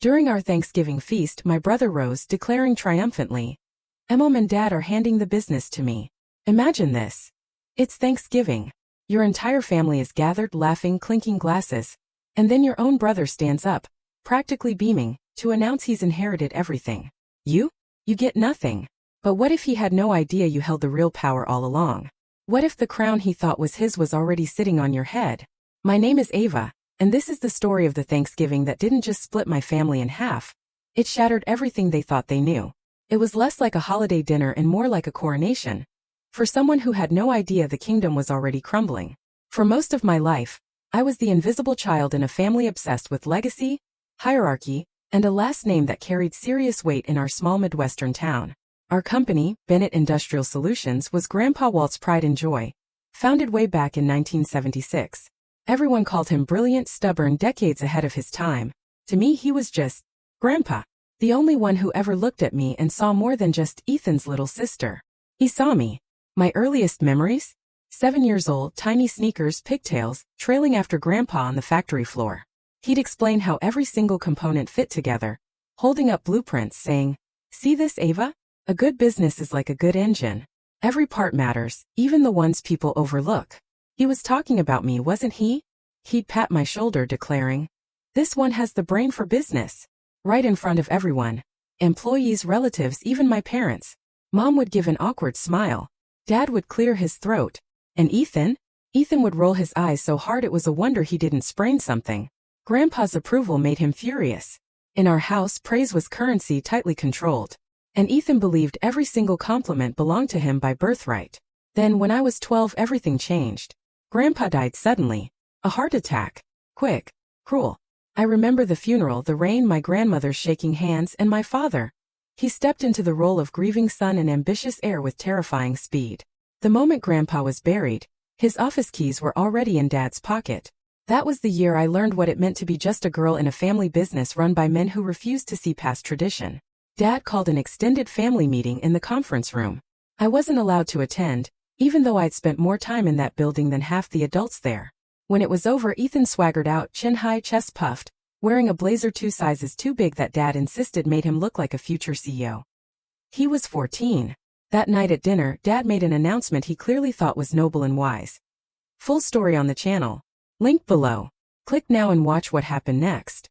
During our Thanksgiving feast, my brother rose, declaring triumphantly, "Mom and Dad are handing the business to me. Imagine this. It's Thanksgiving. Your entire family is gathered, laughing, clinking glasses, and then your own brother stands up, practically beaming, to announce he's inherited everything. You get nothing. But what if he had no idea you held the real power all along? What if the crown he thought was his was already sitting on your head?" My name is Ava, and this is the story of the Thanksgiving that didn't just split my family in half. It shattered everything they thought they knew. It was less like a holiday dinner and more like a coronation. For someone who had no idea the kingdom was already crumbling. For most of my life, I was the invisible child in a family obsessed with legacy, hierarchy, and a last name that carried serious weight in our small Midwestern town. Our company, Bennett Industrial Solutions, was Grandpa Walt's pride and joy. Founded way back in 1976. Everyone called him brilliant, stubborn, decades ahead of his time. To me, he was just Grandpa. The only one who ever looked at me and saw more than just Ethan's little sister. He saw me. My earliest memories? 7 years old, tiny sneakers, pigtails, trailing after Grandpa on the factory floor. He'd explain how every single component fit together, holding up blueprints saying, "See this, Ava? A good business is like a good engine. Every part matters, even the ones people overlook." He was talking about me, wasn't he? He'd pat my shoulder declaring, "This one has the brain for business." Right in front of everyone. Employees, relatives, even my parents. Mom would give an awkward smile. Dad would clear his throat. And Ethan? Ethan would roll his eyes so hard it was a wonder he didn't sprain something. Grandpa's approval made him furious. In our house, praise was currency, tightly controlled. And Ethan believed every single compliment belonged to him by birthright. Then when I was 12, everything changed. Grandpa died suddenly. A heart attack. Quick. Cruel. I remember the funeral, the rain, my grandmother shaking hands, and my father. He stepped into the role of grieving son and ambitious heir with terrifying speed. The moment Grandpa was buried, his office keys were already in Dad's pocket. That was the year I learned what it meant to be just a girl in a family business run by men who refused to see past tradition. Dad called an extended family meeting in the conference room. I wasn't allowed to attend, even though I'd spent more time in that building than half the adults there. When it was over, Ethan swaggered out, chin high, chest puffed, wearing a blazer 2 sizes too big that Dad insisted made him look like a future CEO. He was 14. That night at dinner, Dad made an announcement he clearly thought was noble and wise. Full story on the channel. Link below. Click now and watch what happened next.